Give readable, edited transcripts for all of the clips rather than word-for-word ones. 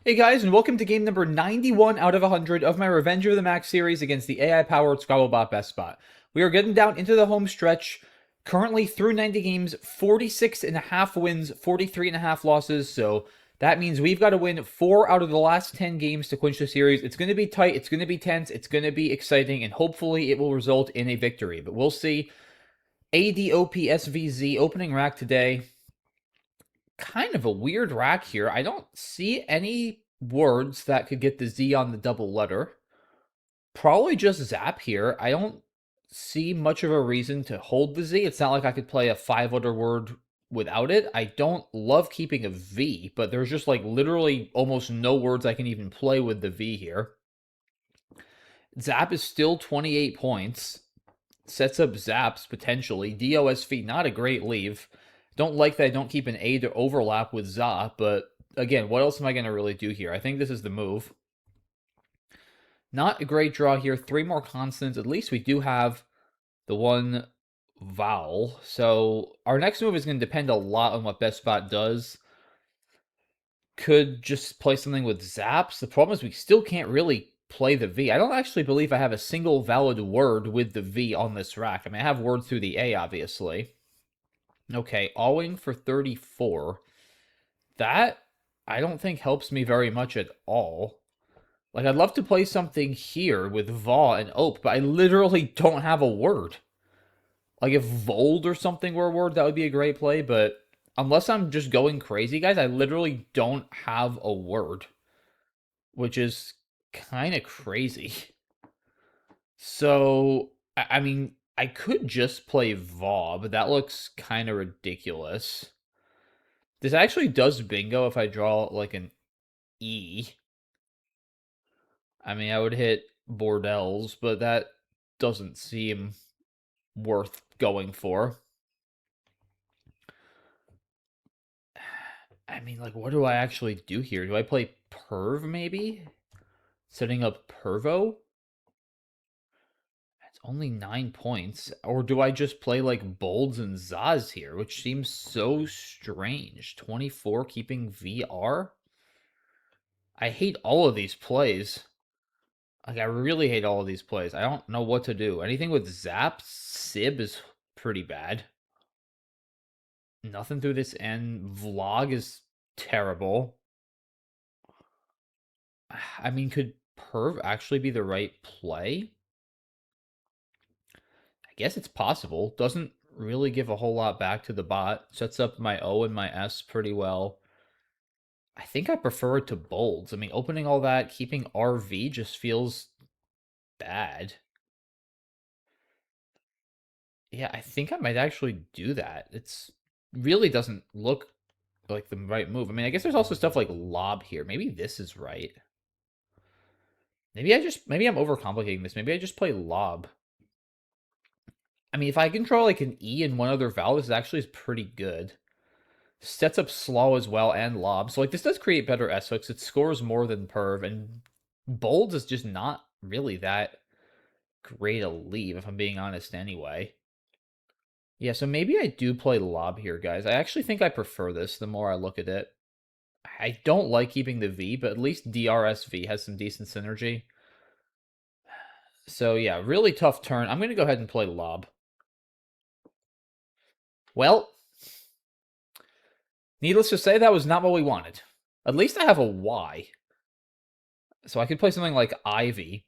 Hey guys, and welcome to game number 91 out of 100 of my Revenge of the Mack series against the AI-powered Scrabble bot BestBot. We are getting down into the home stretch. Currently through 90 games, 46 and a half wins, 43 and a half losses. So that means we've got to win 4 out of the last 10 games to clinch the series. It's going to be tight, it's going to be tense, it's going to be exciting, and hopefully it will result in a victory. But we'll see. ADOPSVZ opening rack today. Kind of a weird rack here. I don't see any words that could get the Z on the double letter. Probably just Zap here. I don't see much of a reason to hold the Z. It's not like I could play a 5-letter word without it. I don't love keeping a V, but there's just like literally almost no words I can even play with the V here. Zap is still 28 points. Sets up Zaps potentially. DOSV, not a great leave. Don't like that I don't keep an A to overlap with Za, but again, what else am I going to really do here? I think this is the move. Not a great draw here. 3 more consonants. At least we do have the one vowel. So our next move is going to depend a lot on what BestBot does. Could just play something with Zaps. The problem is we still can't really play the V. I don't actually believe I have a single valid word with the V on this rack. I mean, I have words through the A, obviously. Okay, awing for 34. That, I don't think helps me very much at all. Like, I'd love to play something here with Va and Ope, but I literally don't have a word. Like, if Vold or something were a word, that would be a great play, but unless I'm just going crazy, guys, I literally don't have a word, which is kind of crazy. So, I mean, I could just play Va, but that looks kind of ridiculous. This actually does bingo if I draw like an E. I mean, I would hit Bordels, but that doesn't seem worth going for. I mean, like, what do I actually do here? Do I play Perv, maybe? Setting up Pervo? It's only 9 points. Or do I just play, like, Bolds and Zaz here, which seems so strange. 24 keeping VR? I hate all of these plays. Like, I really hate all of these plays. I don't know what to do. Anything with Zap, Sib is pretty bad. Nothing through this end. Vlog is terrible. I mean, could Perv actually be the right play? I guess it's possible. Doesn't really give a whole lot back to the bot. Sets up my O and my S pretty well. I think I prefer it to bolds. I mean, opening all that, keeping RV just feels bad. Yeah, I think I might actually do that. It's really doesn't look like the right move. I mean, I guess there's also stuff like lob here. Maybe this is right. Maybe I'm overcomplicating this. Maybe I just play lob. I mean, if I can draw like an E and one other vowel, this actually is pretty good. Sets up slaw as well and lob. So like this does create better S hooks. It scores more than perv, and bold is just not really that great a leave, if I'm being honest anyway. Yeah, so maybe I do play lob here, guys. I actually think I prefer this the more I look at it. I don't like keeping the V, but at least DRSV has some decent synergy. So yeah, really tough turn. I'm going to go ahead and play lob. Well, needless to say, that was not what we wanted. At least I have a Y. So I could play something like Ivy.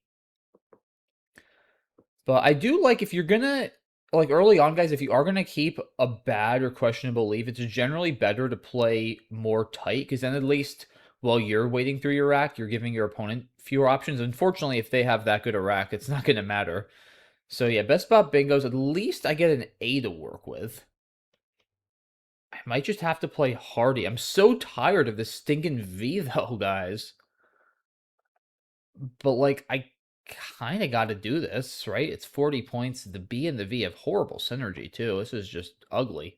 But I do like if you're gonna like early on, guys, if you are gonna keep a bad or questionable leave, it's generally better to play more tight, because then at least while you're waiting through your rack, you're giving your opponent fewer options. Unfortunately, if they have that good a rack, it's not gonna matter. So yeah, best spot bingos, at least I get an A to work with. I might just have to play Hardy. I'm so tired of this stinking V though, guys. But like I kind of got to do this, right? It's 40 points. The B and the V have horrible synergy too. This is just ugly.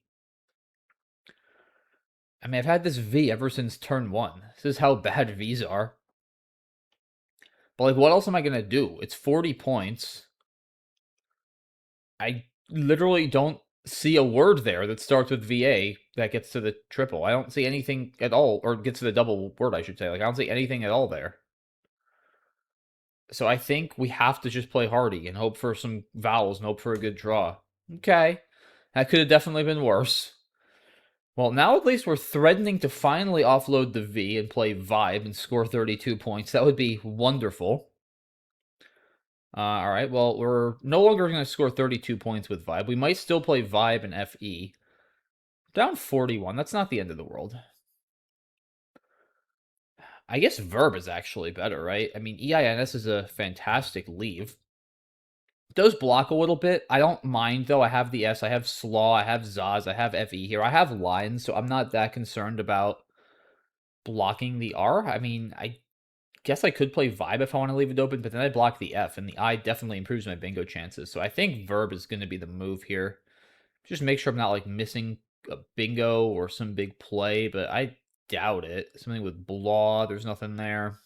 I mean, I've had this V ever since turn 1. This is how bad Vs are. But like, what else am I going to do? It's 40 points. I literally don't see a word there that starts with VA that gets to the triple. I don't see anything at all, or gets to the double word, I should say. Like, I don't see anything at all there. So I think we have to just play hardy and hope for some vowels and hope for a good draw. Okay. That could have definitely been worse. Well, now at least we're threatening to finally offload the V and play Vibe and score 32 points. That would be wonderful. All right, well, we're no longer going to score 32 points with Vibe. We might still play Vibe and FE. Down 41. That's not the end of the world. I guess Verb is actually better, right? I mean, EINS is a fantastic leave. It does block a little bit. I don't mind, though. I have the S. I have Slaw. I have Zaz. I have FE here. I have lines, so I'm not that concerned about blocking the R. I mean, I guess I could play Vibe if I want to leave it open, but then I block the F, and the I definitely improves my bingo chances. So I think Verb is going to be the move here. Just make sure I'm not, like, missing a bingo or some big play, but I doubt it. Something with Blah, there's nothing there.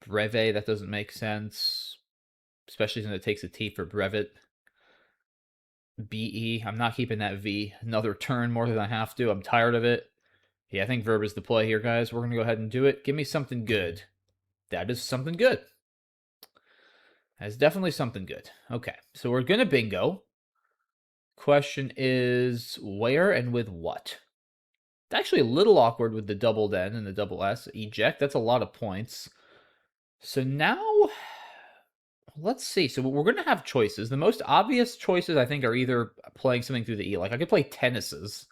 Breve, that doesn't make sense. Especially since it takes a T for brevet. BE, I'm not keeping that V. Another turn more than I have to. I'm tired of it. Yeah, I think Verb is the play here, guys. We're going to go ahead and do it. Give me something good. That is something good. That is definitely something good. Okay, so we're going to bingo. Question is where and with what? It's actually a little awkward with the double N and the double S. Eject, that's a lot of points. So now, let's see. So we're going to have choices. The most obvious choices, I think, are either playing something through the E. Like, I could play tennises.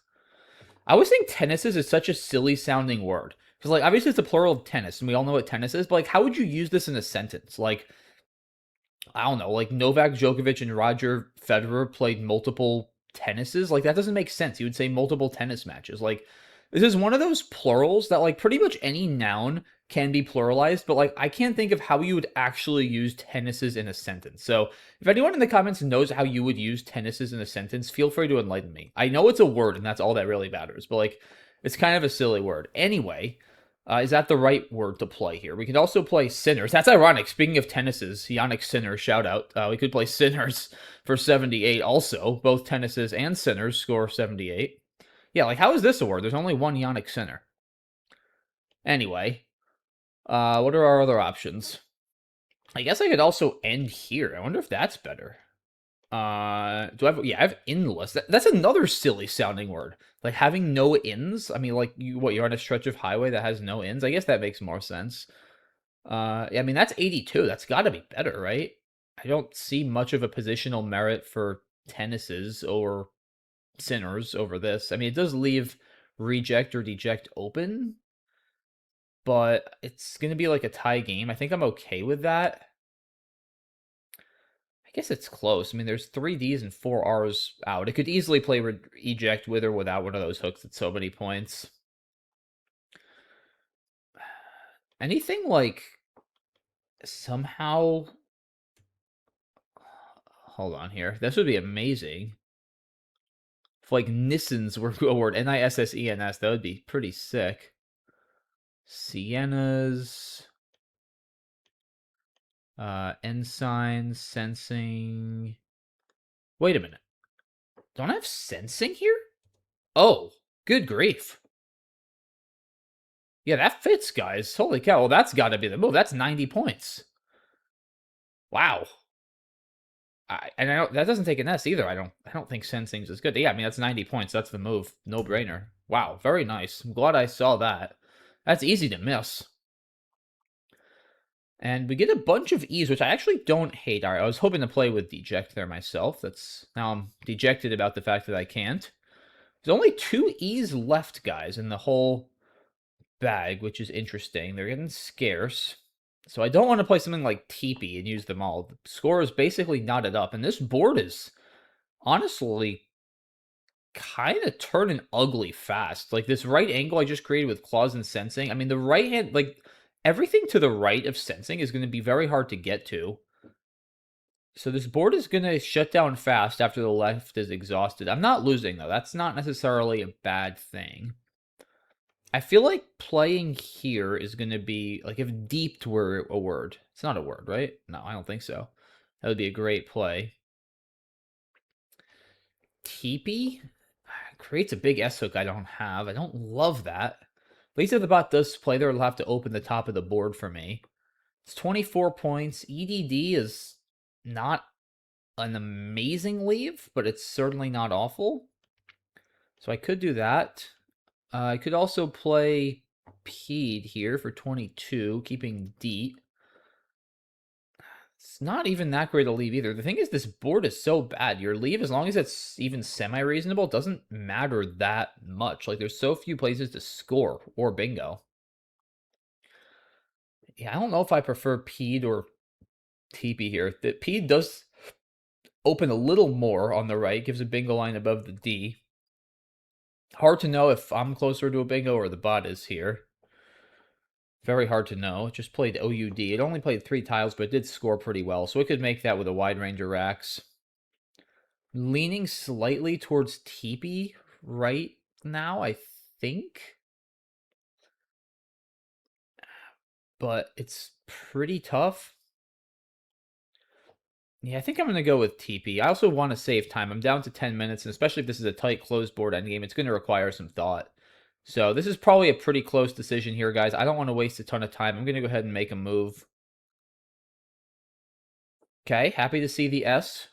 I always think tennises is such a silly sounding word. Because, like, obviously it's a plural of tennis, and we all know what tennis is, but, like, how would you use this in a sentence? Like, I don't know, like Novak Djokovic and Roger Federer played multiple tennises. Like, that doesn't make sense. You would say multiple tennis matches. Like, this is one of those plurals that, like, pretty much any noun can be pluralized, but, like, I can't think of how you would actually use tennises in a sentence. So if anyone in the comments knows how you would use tennises in a sentence, feel free to enlighten me. I know it's a word and that's all that really matters, but, like, it's kind of a silly word. Anyway, is that the right word to play here? We could also play Sinners. That's ironic. Speaking of tennises, Yannick Sinner, shout out. We could play Sinners for 78 also. Both tennises and Sinners score 78. Yeah, like, how is this a word? There's only one Yannick Sinner. Anyway, what are our other options? I guess I could also end here. I wonder if that's better. Do I have? Yeah, I have endless. That's another silly sounding word. Like, having no ends. I mean, like, you're on a stretch of highway that has no ends. I guess that makes more sense. I mean, that's 82. That's got to be better, right? I don't see much of a positional merit for tennises or Sinners over this. I mean, it does leave reject or deject open, but it's going to be like a tie game. I think I'm okay with that. I guess it's close. I mean, there's 3 Ds and 4 Rs out. It could easily play eject with or without one of those hooks at so many points. Anything like somehow... Hold on here. This would be amazing. If, like, Nissens were a word, Nissens, that would be pretty sick. Siennas... ensigns, sensing... Wait a minute. Don't I have sensing here? Oh, good grief. Yeah, that fits, guys. Holy cow. Well, that's got to be the move. That's 90 points. Wow. That doesn't take an S either. I don't think sensing's is good. Yeah, I mean, that's 90 points. That's the move. No brainer. Wow, very nice. I'm glad I saw that. That's easy to miss. And we get a bunch of E's, which I actually don't hate. All right, I was hoping to play with deject there myself. Now I'm dejected about the fact that I can't. There's only 2 E's left, guys, in the whole bag, which is interesting. They're getting scarce. So I don't want to play something like Teepee and use them all. The score is basically knotted up, and this board is honestly kind of turning ugly fast. Like, this right angle I just created with claws and sensing. I mean, the right hand, like, everything to the right of sensing is going to be very hard to get to. So this board is going to shut down fast after the left is exhausted. I'm not losing, though. That's not necessarily a bad thing. I feel like playing here is going to be, like, if deeped were a word. It's not a word, right? No, I don't think so. That would be a great play. TP creates a big S hook I don't have. I don't love that. At least if the bot does play there, it'll have to open the top of the board for me. It's 24 points. EDD is not an amazing leave, but it's certainly not awful. So I could do that. I could also play Pede here for 22, keeping D. It's not even that great a leave either. The thing is, this board is so bad. Your leave, as long as it's even semi-reasonable, doesn't matter that much. Like, there's so few places to score or bingo. Yeah, I don't know if I prefer Pede or TP here. The Pede does open a little more on the right, gives a bingo line above the D. Hard to know if I'm closer to a bingo or the bot is here. Very hard to know. It just played OUD. It only played 3 tiles, but it did score pretty well, so it could make that with a wide range of racks. Leaning slightly towards TP right now, I think. But it's pretty tough. Yeah, I think I'm going to go with TP. I also want to save time. I'm down to 10 minutes, and especially if this is a tight closed board endgame, it's going to require some thought. So this is probably a pretty close decision here, guys. I don't want to waste a ton of time. I'm going to go ahead and make a move. Okay, happy to see the S.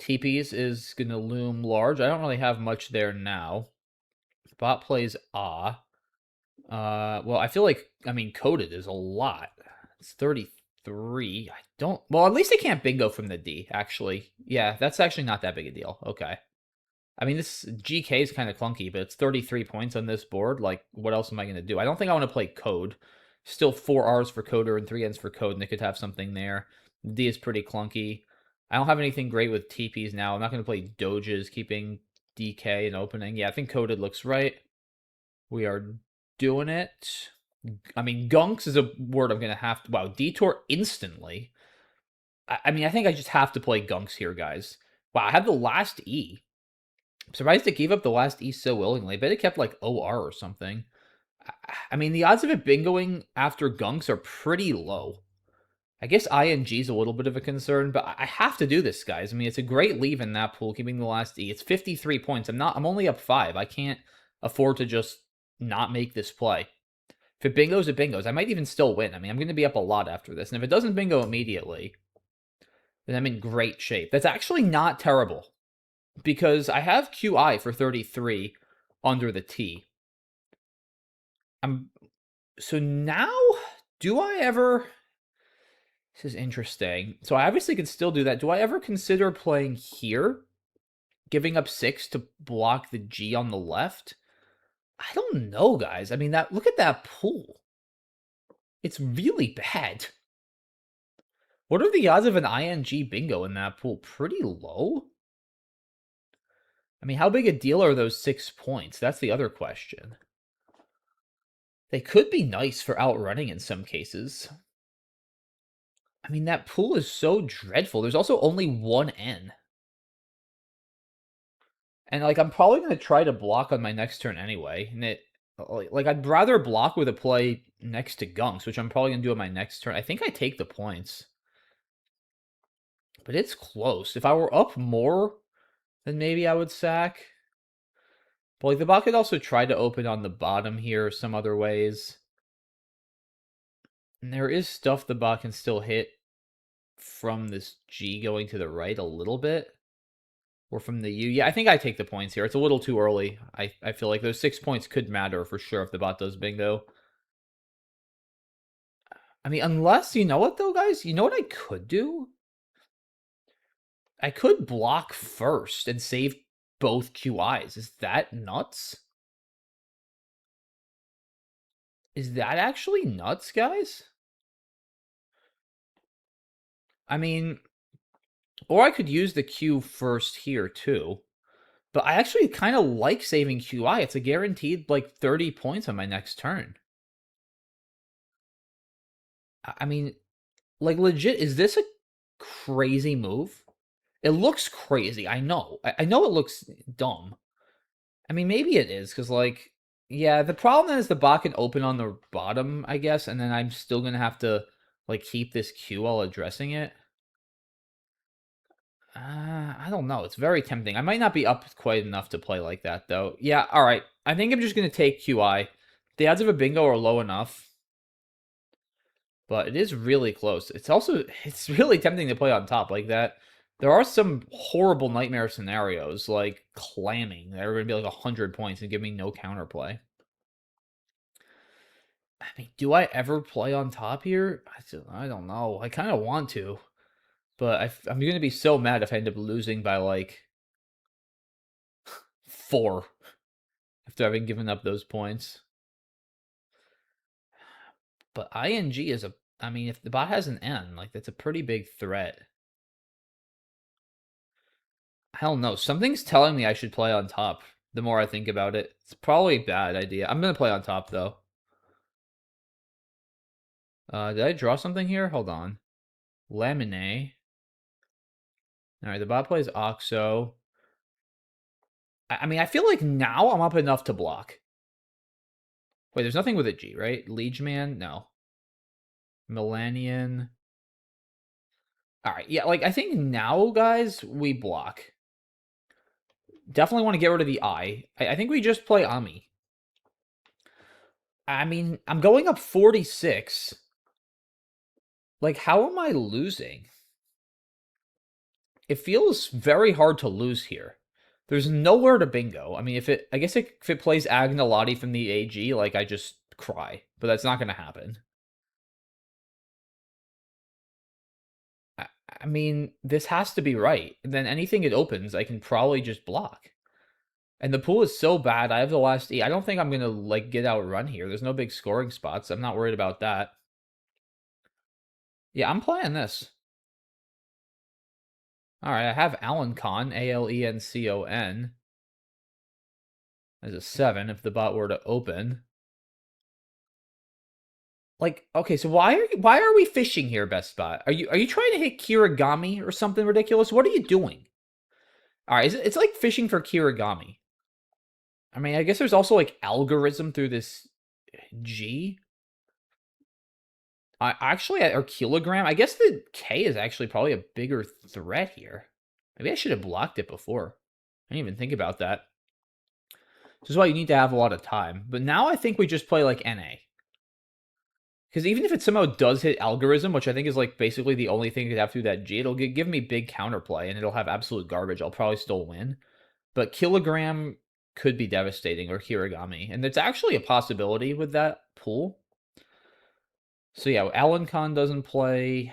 TP's is going to loom large. I don't really have much there now. Bot plays Ah. Well, I feel like, I mean, coded is a lot. It's 33. I don't, well, at least I can't bingo from the D, actually. Yeah, that's actually not that big a deal. Okay. I mean, this GK is kind of clunky, but it's 33 points on this board. Like, what else am I going to do? I don't think I want to play code. Still 4 R's for coder and 3 N's for code, and it could have something there. D is pretty clunky. I don't have anything great with TPs now. I'm not going to play Doges, keeping DK and opening. Yeah, I think coded looks right. We are doing it. I mean, gunks is a word I'm going to have to... Wow, detour instantly. I mean, I think I just have to play gunks here, guys. Wow, I have the last E. I'm surprised it gave up the last E so willingly. I bet it kept, like, OR or something. I mean, the odds of it bingoing after gunks are pretty low. I guess ING is a little bit of a concern, but I have to do this, guys. I mean, it's a great leave in that pool, keeping the last E. It's 53 points. I'm only up 5. I can't afford to just not make this play. If it bingos, it bingos. I might even still win. I mean, I'm going to be up a lot after this. And if it doesn't bingo immediately, then I'm in great shape. That's actually not terrible, because I have QI for 33 under the T. So now, do I ever... This is interesting. So I obviously can still do that. Do I ever consider playing here? Giving up 6 to block the G on the left? I don't know, guys. I mean, look at that pool. It's really bad. What are the odds of an ING bingo in that pool? Pretty low? I mean, how big a deal are those 6 points? That's the other question. They could be nice for outrunning in some cases. I mean, that pool is so dreadful. There's also only 1 N. And, like, I'm probably going to try to block on my next turn anyway. And like, I'd rather block with a play next to gunks, which I'm probably going to do on my next turn. I think I take the points. But it's close. If I were up more, then maybe I would sack. But, like, the bot could also try to open on the bottom here some other ways. And there is stuff the bot can still hit from this G going to the right a little bit. Or from the U. Yeah, I think I take the points here. It's a little too early. I feel like those 6 points could matter for sure if the bot does bingo. I mean, unless, you know what though, guys? You know what I could do? I could block first and save both QIs. Is that nuts? Is that actually nuts, guys? I mean, or I could use the Q first here too. But I actually kind of like saving QI. It's a guaranteed, like, 30 points on my next turn. I mean, like, legit, is this a crazy move? It looks crazy, I know. I know it looks dumb. I mean, maybe it is, because, like, yeah, the problem is the bot can open on the bottom, I guess, and then I'm still going to have to, like, keep this Q while addressing it. I don't know. It's very tempting. I might not be up quite enough to play like that, though. Yeah, all right. I think I'm just going to take QI. The odds of a bingo are low enough, but it is really close. It's really tempting to play on top like that. There are some horrible nightmare scenarios, like clamming, that are going to be like 100 points and give me no counterplay. I mean, do I ever play on top here? I don't know. I kind of want to, but I'm going to be so mad if I end up losing by like 4 after having given up those points. But ing is a, I mean, if the bot has an N, like that's a pretty big threat. I don't know. Something's telling me I should play on top the more I think about it. It's probably a bad idea. I'm going to play on top though. Did I draw something here? Hold on. Lamine. All right, the bot plays Oxo. I mean, I feel like now I'm up enough to block. Wait, there's nothing with a G, right? Liegeman? No. Millennian. All right, yeah, like I think now, guys, we block. Definitely want to get rid of the I think we just play Ami. I mean, I'm going up 46. Like, how am I losing? It feels very hard to lose here. There's nowhere to bingo. I mean, if it plays Agnolati from the AG, like I just cry, but that's not going to happen. I mean, this has to be right. And then anything it opens, I can probably just block. And the pool is so bad. I have the last E. I don't think I'm gonna like get outrun here. There's no big scoring spots. I'm not worried about that. Yeah, I'm playing this. All right, I have Alencon, Alencon, as a 7 if the bot were to open. Like, okay, so why are we fishing here, BestBot? Are you trying to hit Kirigami or something ridiculous? What are you doing? All right, it's like fishing for Kirigami. I mean, I guess there's also like algorithm through this G. Or kilogram. I guess the K is actually probably a bigger threat here. Maybe I should have blocked it before. I didn't even think about that. This is why you need to have a lot of time. But now I think we just play like NA. Because even if it somehow does hit algorithm, which I think is like basically the only thing it could have through that G, it'll give me big counterplay and it'll have absolute garbage. I'll probably still win. But kilogram could be devastating, or Kirigami. And it's actually a possibility with that pool. So yeah, Alencon doesn't play.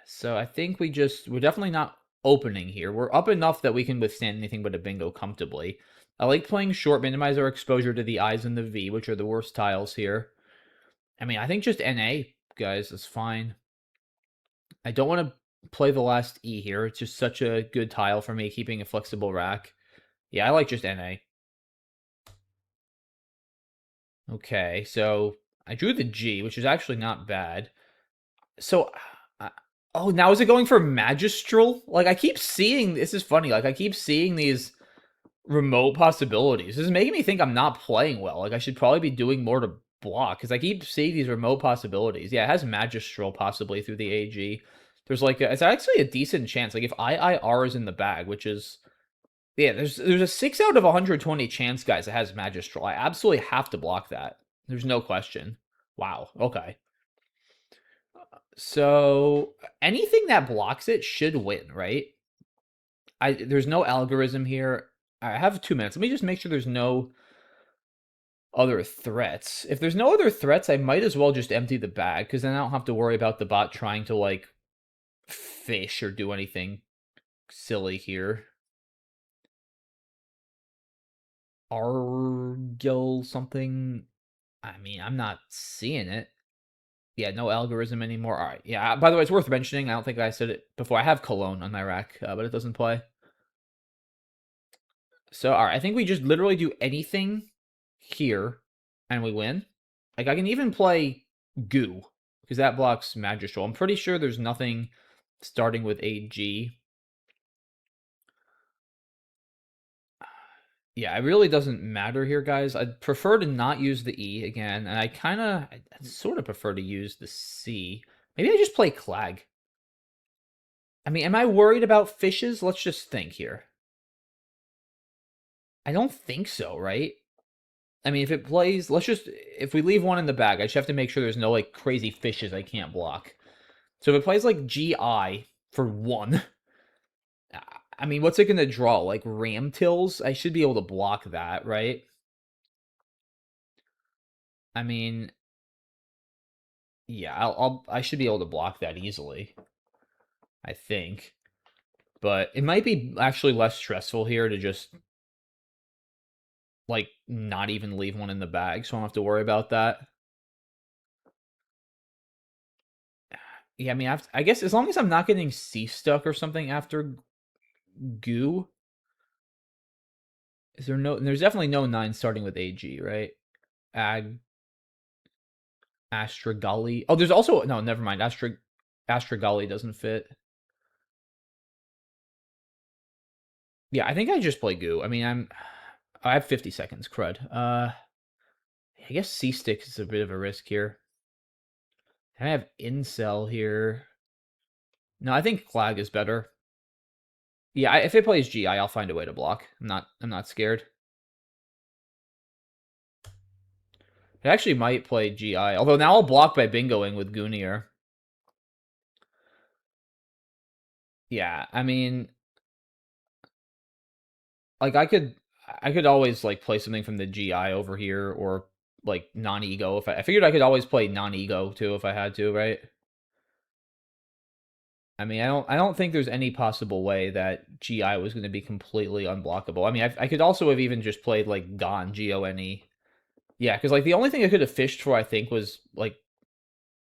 So I think we're definitely not opening here. We're up enough that we can withstand anything but a bingo comfortably. I like playing short, minimize our exposure to the I's and the V, which are the worst tiles here. I mean, I think just NA, guys, is fine. I don't want to play the last E here. It's just such a good tile for me, keeping a flexible rack. Yeah, I like just NA. Okay, so I drew the G, which is actually not bad. So, oh, now is it going for Magistral? Like, I keep seeing, this is funny, like, I keep seeing these remote possibilities. This is making me think I'm not playing well. Like, I should probably be doing more to block, because I keep seeing these remote possibilities. Yeah, it has Magistral possibly through the AG. There's like, it's actually a decent chance. Like, if IIR is in the bag, which is, yeah, there's a 6 out of 120 chance, guys, it has Magistral. I absolutely have to block that. There's no question. Wow, okay. So anything that blocks it should win, right? There's no algorithm here. I have 2 minutes. Let me just make sure there's no other threats. If there's no other threats, I might as well just empty the bag, because then I don't have to worry about the bot trying to like fish or do anything silly here. Argil something. I mean, I'm not seeing it. Yeah, no algorithm anymore. All right. Yeah, by the way, it's worth mentioning. I don't think I said it before. I have Cologne on my rack, but it doesn't play. So, all right, I think we just literally do anything here, and we win. Like, I can even play Goo, because that blocks Magistral. I'm pretty sure there's nothing starting with AG. Yeah, it really doesn't matter here, guys. I'd prefer to not use the E again, and I sort of prefer to use the C. Maybe I just play Clag. I mean, am I worried about fishes? Let's just think here. I don't think so, right? I mean, if it plays, if we leave one in the bag, I just have to make sure there's no like crazy fishes I can't block. So if it plays like GI for one, I mean, what's it gonna draw? Like ram tills? I should be able to block that, right? I mean, yeah, I should be able to block that easily. I think, but it might be actually less stressful here to just like not even leave one in the bag, so I don't have to worry about that. Yeah, I mean, I guess as long as I'm not getting sea stuck or something after goo, is there no? There's definitely no nine starting with AG, right? Ag Astragali. Oh, there's also no. Never mind. Astragali doesn't fit. Yeah, I think I just play goo. I mean, I have 50 seconds. Crud. I guess C sticks is a bit of a risk here. I have incel here. No, I think Clag is better. Yeah, if it plays GI, I'll find a way to block. I'm not scared. It actually might play GI, although now I'll block by bingoing with Gunir. Yeah, I mean, like I could always like play something from the GI over here or like non-ego if I figured I could always play non-ego too if I had to, right? I mean, I don't think there's any possible way that GI was going to be completely unblockable. I mean, I could also have even just played like Gon Gone. Yeah, because like the only thing I could have fished for I think was like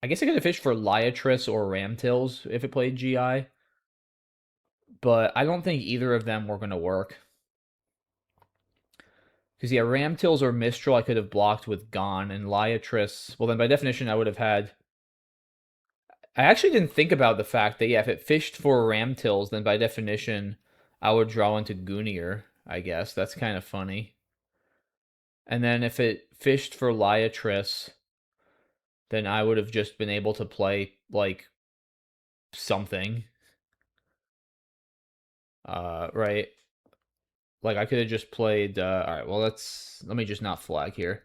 I guess I could have fished for Liatris or Ramtills if it played GI, but I don't think either of them were going to work. Because yeah, Ramtills or Mistral I could have blocked with Gon, and Liatris. Well, then by definition I would have had. I actually didn't think about the fact that yeah, if it fished for Ramtills, then by definition I would draw into Gunir. I guess that's kind of funny. And then if it fished for Liatris, then I would have just been able to play like something. Right. Like I could have just played. All right. Well, let me just not flag here.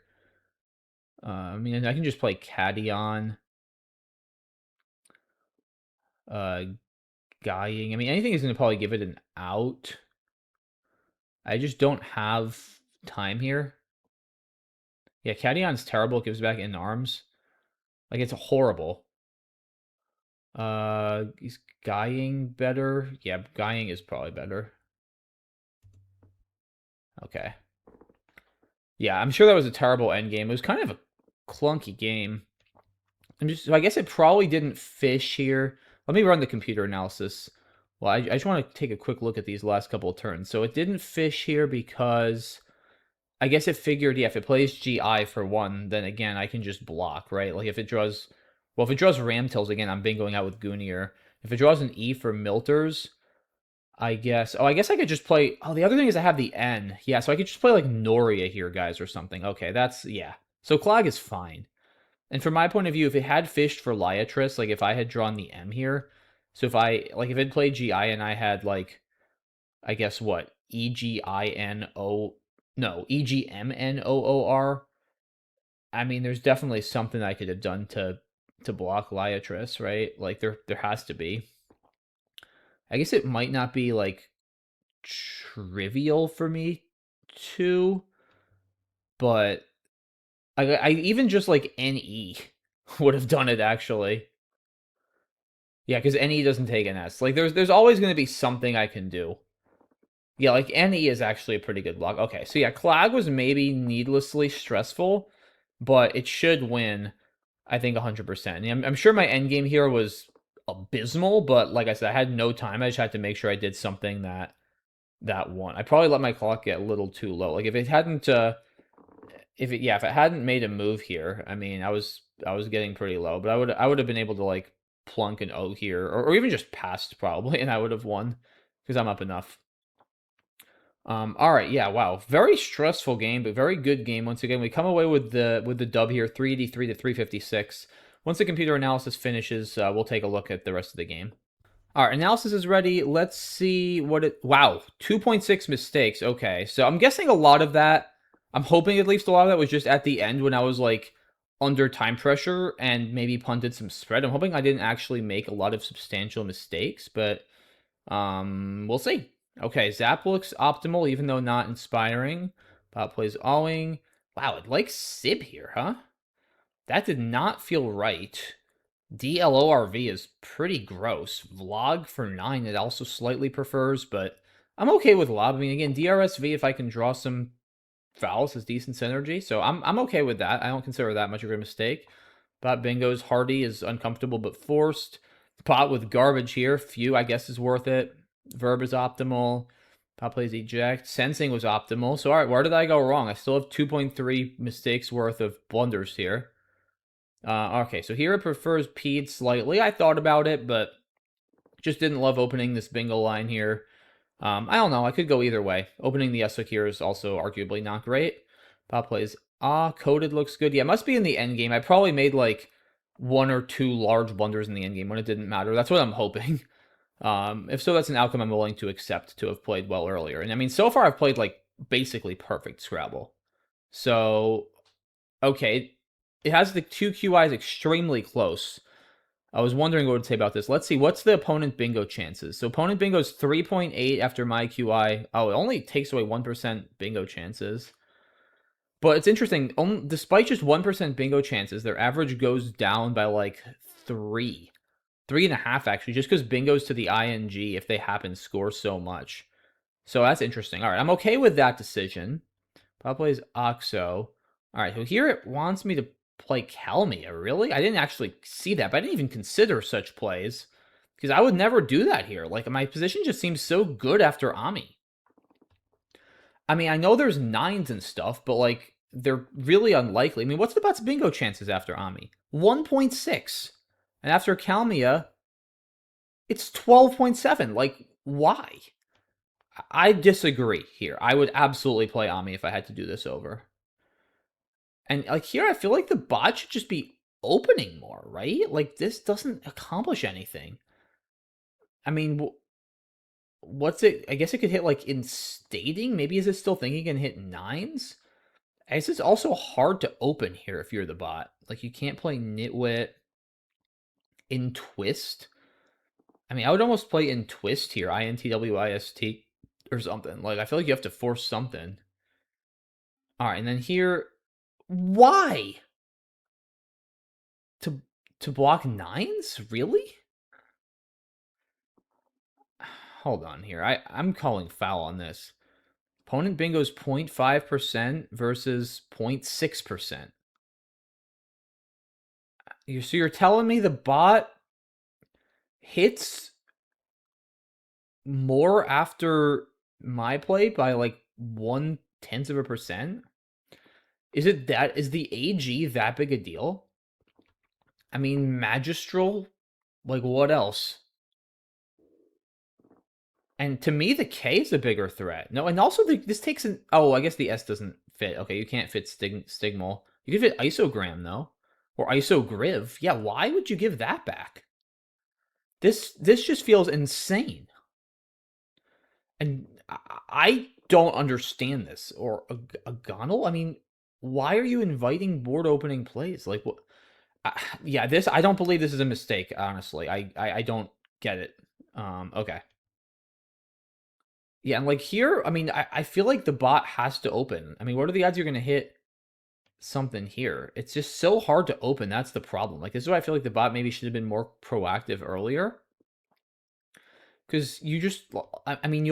I mean, I can just play Cadion. Uh, Guying. I mean, anything is going to probably give it an out. I just don't have time here. Yeah, Cadion's terrible. It gives back in arms. Like it's horrible. Is Guying better? Yeah, Guying is probably better. Okay. Yeah, I'm sure that was a terrible end game. It was kind of a clunky game. So I guess it probably didn't fish here. Let me run the computer analysis. Well, I just want to take a quick look at these last couple of turns. So it didn't fish here because I guess it figured, yeah, if it plays GI for one, then again, I can just block, right? Like if it draws, well, if it draws Ramtills again, I'm bingoing out with Gunir. If it draws an E for Milters, I guess, I guess I could just play, the other thing is I have the N. Yeah, so I could just play like Noria here, guys, or something. Okay, yeah. So Clag is fine. And from my point of view, if it had fished for Liatris, like if I had drawn the M here, so if it played GI and I had like, I guess what, EGINO, no, EGMNOOR, I mean, there's definitely something I could have done to block Liatris, right? Like there has to be. I guess it might not be like trivial for me to, but I even just like NE would have done it actually. Yeah, because NE doesn't take an S. Like there's always going to be something I can do. Yeah, like NE is actually a pretty good block. Okay, so yeah, Clag was maybe needlessly stressful, but it should win, I think, 100%. I'm sure my endgame here was abysmal, but like I said, I had no time. I just had to make sure I did something that won. I probably let my clock get a little too low. Like if it hadn't if it hadn't made a move here, I mean, I was getting pretty low, but I would have been able to like plunk an O here, or even just passed probably, and I would have won because I'm up enough. All right, yeah, wow, very stressful game, but very good game. Once again, we come away with the dub here, 383 to 356. Once the computer analysis finishes, we'll take a look at the rest of the game. All right, analysis is ready. Let's see what it. Wow, 2.6 mistakes. Okay, so I'm guessing a lot of that. I'm hoping at least a lot of that was just at the end when I was like under time pressure and maybe punted some spread. I'm hoping I didn't actually make a lot of substantial mistakes, but we'll see. Okay, Zap looks optimal even though not inspiring. Bot plays Owing. Wow, it likes Sib here, huh? That did not feel right. DLORV is pretty gross. Vlog for 9 it also slightly prefers, but I'm okay with Lob. I mean, again, DRSV, if I can draw some fouls, is decent synergy, so I'm okay with that. I don't consider that much of a mistake. Bot Bingo's Hardy is uncomfortable but forced. Pot with garbage here. Few, I guess, is worth it. Verb is optimal. Pot plays Eject. Sensing was optimal. So, all right, where did I go wrong? I still have 2.3 mistakes worth of blunders here. Okay, so here it prefers Pede slightly. I thought about it, but just didn't love opening this bingo line here. I don't know. I could go either way. Opening the Esok here is also arguably not great. Pop plays Coded looks good. Yeah, it must be in the end game. I probably made like one or two large blunders in the end game when it didn't matter. That's what I'm hoping. If so, that's an outcome I'm willing to accept to have played well earlier. And I mean, so far I've played like basically perfect Scrabble. So, okay, it has the two QIs extremely close. I was wondering what it would say about this. Let's see. What's the opponent bingo chances? So opponent bingo is 3.8 after my QI. Oh, it only takes away 1% bingo chances. But it's interesting. Despite just 1% bingo chances, their average goes down by like 3. 3.5 actually, just because bingos to the ING, if they happen, score so much. So that's interesting. All right, I'm okay with that decision. Pop plays Oxo. All right, so here it wants me to play Kalmia. Really? I didn't actually see that, but I didn't even consider such plays because I would never do that here. Like, my position just seems so good after Ami. I mean, I know there's nines and stuff, but like, they're really unlikely. I mean, what's the bot's bingo chances after Ami? 1.6. And after Kalmia, it's 12.7. Like, why? I disagree here. I would absolutely play Ami if I had to do this over. And like here, I feel like the bot should just be opening more, right? Like this doesn't accomplish anything. I mean, what's it? I guess it could hit like instating. Maybe is it still thinking it can hit nines? I guess it's also hard to open here if you're the bot. Like you can't play Nitwit in Twist. I mean, I would almost play in Twist here, INTWIST or something. Like I feel like you have to force something. All right, and then here, why to to block nines? Really? Hold on here. I'm calling foul on this. Opponent bingo's 0.5% versus 0.6%. So you're telling me the bot hits more after my play by like 0.1%? Is the AG that big a deal? I mean, Magistral? Like what else? And to me, the K is a bigger threat. No, and also this takes an. Oh, I guess the S doesn't fit. Okay, you can't fit Stigmal. You can fit Isogram though, or Isogriv. Yeah, why would you give that back? This just feels insane, and I don't understand this. Or a Gonal. I mean, why are you inviting board opening plays? Like what? Yeah, this I don't believe this is a mistake. Honestly, I don't get it. Okay. Yeah, and like here, I mean, I feel like the bot has to open. I mean, what are the odds you're going to hit something here? It's just so hard to open. That's the problem. Like, this is why I feel like the bot maybe should have been more proactive earlier. Because you just, I mean, I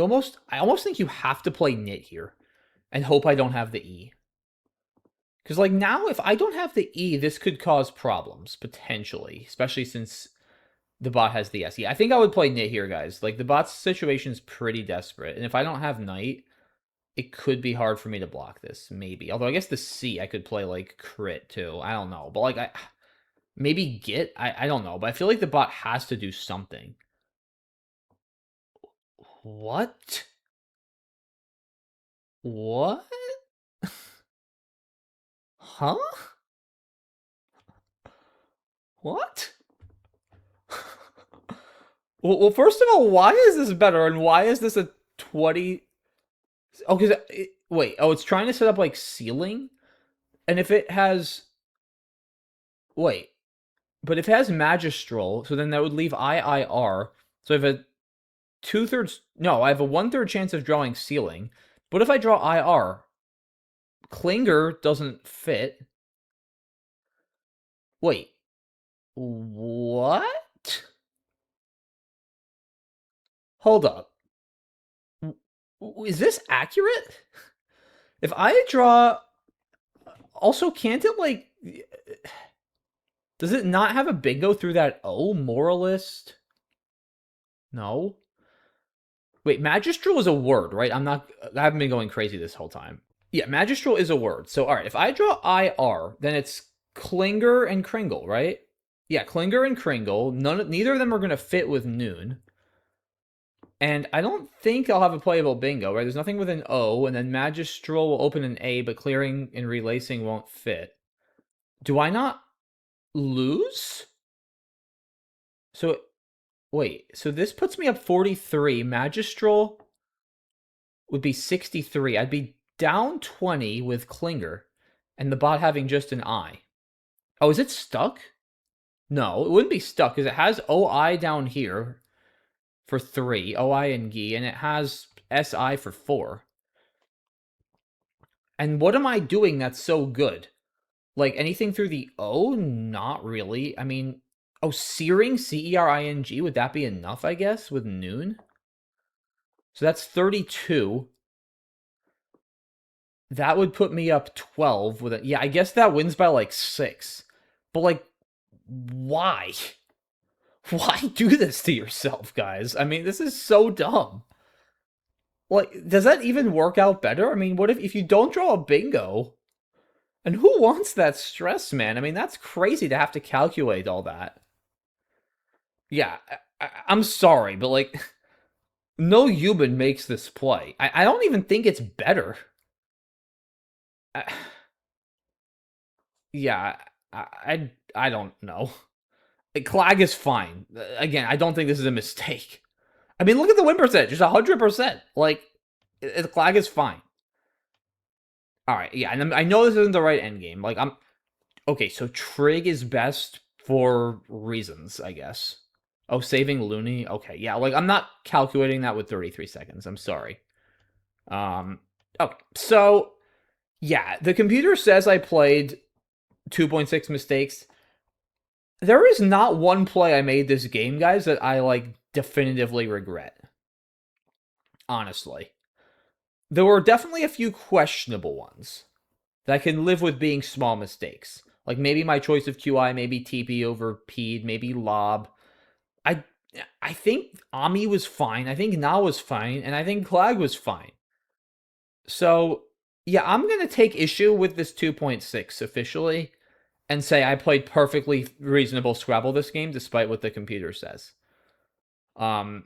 almost think you have to play Nit here and hope I don't have the E. Because, like, now if I don't have the E, this could cause problems, potentially. Especially since the bot has the S. Yeah, I think I would play Nit here, guys. Like, the bot's situation is pretty desperate. And if I don't have Knight, it could be hard for me to block this, maybe. Although I guess the C I could play like crit too. I don't know. But like I maybe get I don't know, but I feel like the bot has to do something. What? What? Huh? What? Well, first of all, why is this better, and why is this a 20? Oh, because wait, oh, it's trying to set up like ceiling, and if it has wait, but if it has magistral, so then that would leave IIR. So I have a 2/3. No, I have a 1/3 chance of drawing ceiling. But if I draw IR, Klinger doesn't fit. Wait, what? Hold up. Is this accurate? If I draw, also can't it like? Does it not have a bingo through that O moralist? No. Wait, magistral is a word, right? I haven't been going crazy this whole time. Yeah, magistral is a word. So, all right, if I draw IR, then it's Klinger and Kringle, right? Yeah, Klinger and Kringle. Neither of them are going to fit with Noon. And I don't think I'll have a playable bingo, right? There's nothing with an O, and then magistral will open an A, but clearing and relacing won't fit. Do I not lose? So, wait. So this puts me up 43. Magistral would be 63. I'd be down 20 with Klinger, and the bot having just an I. Oh, is it stuck? No, it wouldn't be stuck because it has OI down here for 3, OI and Gi, and it has SI for 4. And what am I doing that's so good? Like anything through the O? Not really. I mean, oh, searing, CERING, would that be enough, I guess, with Noon? So that's 32. That would put me up 12 with it. Yeah, I guess that wins by like 6. But like, why? Why do this to yourself, guys? I mean, this is so dumb. Like, does that even work out better? I mean, what if you don't draw a bingo? And who wants that stress, man? I mean, that's crazy to have to calculate all that. Yeah, I'm sorry, but like, no human makes this play. I don't even think it's better. I, yeah, I don't know. Clag is fine. Again, I don't think this is a mistake. I mean, look at the win percentage. It's 100%. Like, Clag is fine. All right, yeah, and I know this isn't the right end game. Like, okay. So Trig is best for reasons, I guess. Oh, saving Looney. Okay, yeah. Like, I'm not calculating that with 33 seconds. I'm sorry. Okay, so yeah, the computer says I played 2.6 mistakes. There is not one play I made this game, guys, that I like definitively regret. Honestly, there were definitely a few questionable ones that I can live with being small mistakes. Like maybe my choice of QI, maybe TP over P'd, maybe Lob. I I think Ami was fine. I think Na was fine, and I think Clag was fine. So yeah, I'm gonna take issue with this 2.6 officially and say I played perfectly reasonable Scrabble this game, despite what the computer says. Um,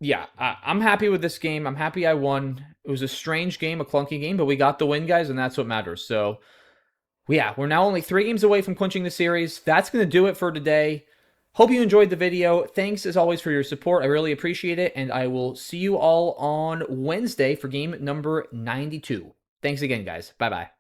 yeah, I'm happy with this game. I'm happy I won. It was a strange game, a clunky game, but we got the win, guys, and that's what matters. So, yeah, we're now only 3 games away from clinching the series. That's going to do it for today. Hope you enjoyed the video. Thanks, as always, for your support. I really appreciate it, and I will see you all on Wednesday for game number 92. Thanks again, guys. Bye-bye.